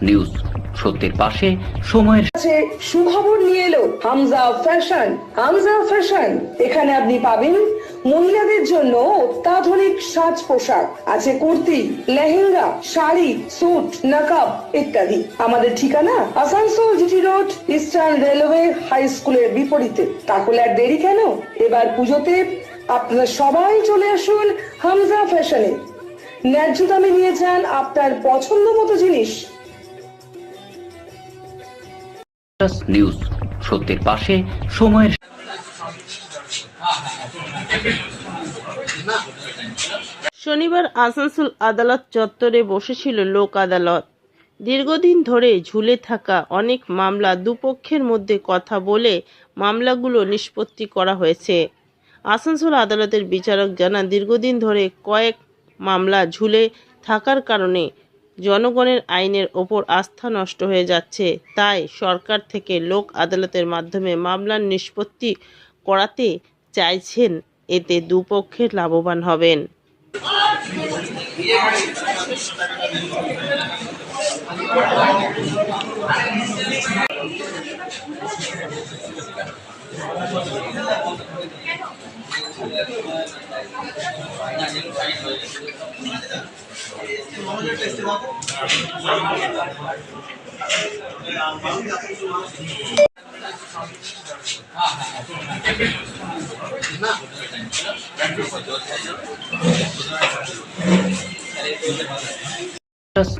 News সত্যের পাশে সময়ের কাছে সুখবর নিয়ে এলো হামজা ফ্যাশন। হামজা ফ্যাশন, এখানে আপনি পাবেন মহিলাদের জন্য অত্যাধুনিক সাজ পোশাক, আছে কুর্তি, লেহেঙ্গা, শাড়ি, স্যুট, নাকাব ইত্যাদি। আমাদের ঠিকানা Asansol GT road, eastern railway high স্কুলের বিপরীতে। তাহলে আর দেরি কেন, এবার পুজোতে আপনারা সবাই চলে আসুন হামজা ফ্যাশনে। ন্যায্য দামে নিয়ে যান আপনার পছন্দ মতো জিনিস। নিউজ সত্যের পাশে সময়ের শনিবার আসানসোল আদালত চত্বরে বসেছিল লোক আদালত। দীর্ঘদিন ধরে ঝুলে থাকা অনেক মামলা দুপক্ষের মধ্যে কথা বলে মামলাগুলো নিষ্পত্তি করা হয়েছে। আসানসোল আদালতের বিচারক জানান, দীর্ঘদিন ধরে কয়েক মামলা ঝুলে থাকার কারণে জনগণের আইনের ওপর আস্থা নষ্ট হয়ে যাচ্ছে। তাই সরকার থেকে লোক আদালতের মাধ্যমে মামলার নিষ্পত্তি করাতে চাইছেন, এতে দুপক্ষের লাভবান হবেন।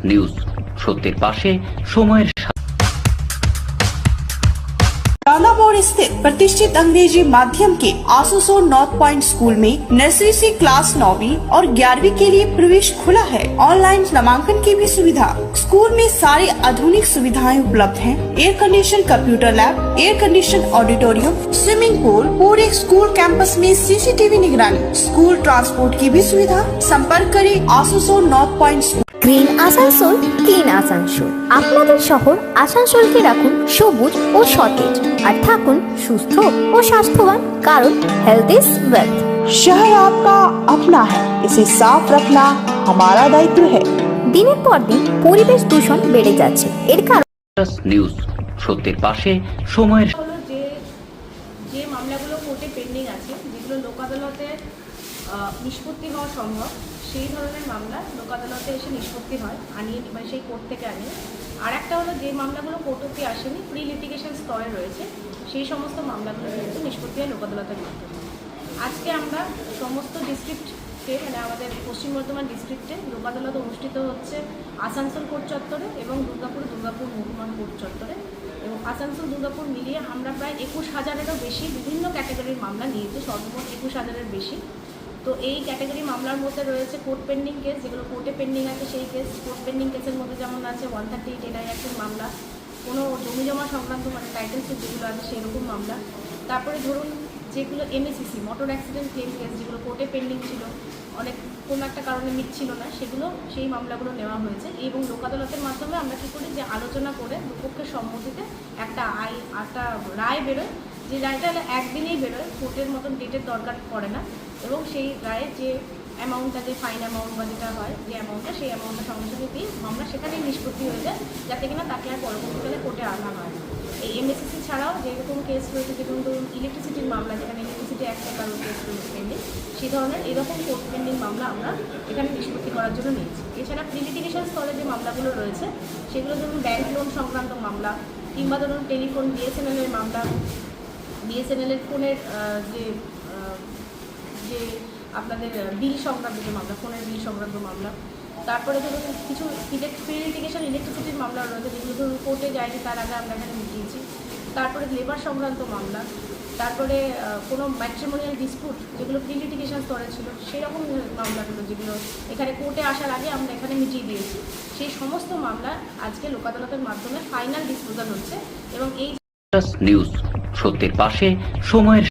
নিউজ সত্যের পাশে সময়ের रानापुर स्थित प्रतिष्ठित अंग्रेजी माध्यम के आसुसो नॉर्थ पॉइंट स्कूल में नर्सरी से क्लास 9वीं और 11वीं के लिए प्रवेश खुला है। ऑनलाइन नामांकन की भी सुविधा। स्कूल में सारी आधुनिक सुविधाएं उपलब्ध हैं। Air condition computer lab, air condition auditorium, swimming pool, पूरे स्कूल कैंपस में सीसीटीवी निगरानी, स्कूल ट्रांसपोर्ट की भी सुविधा। संपर्क करें आसुसो north point school. Green Asansol, clean Asansol. আপনাদের শহর আসানসোলকে রাখুন সবুজ ও সতেজ, আর থাকুন সুস্থ ও স্বাস্থ্যবান, কারণ হেলথ ইজ ওয়েলথ। शहर आपका अपना है, इसे साफ रखना हमारा दायित्व है। দিনের পর দিন পরিবেশ দূষণ বেড়ে যাচ্ছে, এর কারণ নিউজ সত্যের পাশে সময়ের হলো যে মামলাগুলো কোর্টে পেন্ডিং আছে, যেগুলো লোক আদালতে নিষ্পত্তি হওয়া সম্ভব, সেই ধরনের মামলা লোক আদালতে এসে নিষ্পত্তি হয়, আনিয়ে মানে সেই কোর্ট থেকে আনিয়ে। আর একটা হলো যে মামলাগুলো কোর্ট অব্দি আসেনি, প্রি লিটিগেশন স্তরে রয়েছে, সেই সমস্ত মামলাগুলো কিন্তু নিষ্পত্তি হয় লোক আদালতের মাধ্যমে। আজকে আমরা সমস্ত ডিস্ট্রিক্টে, মানে আমাদের পশ্চিম বর্ধমান ডিস্ট্রিক্টে লোক আদালত অনুষ্ঠিত হচ্ছে আসানসোল কোর্ট চত্বরে এবং দুর্গাপুর মহকুমা কোর্ট চত্বরে। এবং আসানসোল দুর্গাপুর মিলিয়ে আমরা প্রায় 21,000-এরও বেশি বিভিন্ন ক্যাটাগরির মামলা নিয়েছি, সর্বমোট 21,000-এর বেশি। তো এই ক্যাটাগরি মামলার মধ্যে রয়েছে কোর্ট পেন্ডিং কেস, যেগুলো কোর্টে পেন্ডিং আছে সেই কেস। কোর্ট পেন্ডিং কেসের মধ্যে যেমন আছে 138 NI অ্যাক্টের মামলা, কোনো জমি জমা সংক্রান্ত মানে টাইটেল সুট যেগুলো আছে সেরকম মামলা। তারপরে ধরুন যেগুলো MACC motor accident claim case, যেগুলো কোর্টে পেন্ডিং ছিল, অনেক কোনো একটা কারণে মিটছিল না, সেগুলো সেই মামলাগুলো নেওয়া হয়েছে। এবং লোক আদালতের মাধ্যমে আমরা কী করি, যে আলোচনা করে দুপক্ষের সম্মতিতে একটা রায় বেরোয়, যে রায়টা একদিনেই বেরোয়, কোর্টের মতন ডেটের দরকার পড়ে না। এবং সেই রায়ে যে অ্যামাউন্টটা, যে ফাইন অ্যামাউন্ট বা যেটা হয় যে অ্যামাউন্টটা, সেই অ্যামাউন্টটা সঙ্গে সঙ্গে দিয়ে মামলা সেখানেই নিষ্পত্তি হয়ে যায়, যাতে কিনা তাকে আর পরবর্তীকালে কোর্টে আনা হয় না। এই MACC ছাড়াও যেরকম কেস রয়েছে, যেরকম ধরুন ইলেকট্রিসিটির মামলা, যেখানে ইলেকট্রিসিটি অ্যাক্টের কারণ কেস রয়েছে পেন্ডিং, সেই ধরনের এরকম কোর্ট পেন্ডিং মামলা আমরা এখানে নিষ্পত্তি করার জন্য নিয়েছি। এছাড়া প্রি লিটিগেশন স্তরে যে মামলাগুলো রয়েছে, সেগুলো ধরুন ব্যাংক লোন সংক্রান্ত মামলা, কিংবা ধরুন টেলিফোন BSNL-এর মামলা, BSNL-এর ফোনের যে আপনাদের বিল সংক্রান্ত যে মামলা, ফোনের বিল সংক্রান্ত মামলা। তারপরে ধরুন কিছু প্রি লিটিগেশন ইলেকট্রিসিটির মামলা রয়েছে, যেগুলো ধরুন কোর্টে যায়নি, তার আগে আমরা এখানে মিটিয়েছি। তারপরে লেবার সংক্রান্ত মামলা, তারপরে কোনো ম্যাট্রিমোনিয়াল ডিসপুট, যেগুলো প্রি লিটিগেশন স্তরে ছিল, সেরকম মামলাগুলো যেগুলো এখানে কোর্টে আসার আগে আমরা এখানে মিটিয়ে দিয়েছি, সেই সমস্ত মামলা আজকে লোক আদালতের মাধ্যমে ফাইনাল ডিসপোজাল হচ্ছে। এবং এই নিউজ সত্যের পাশে সময়ের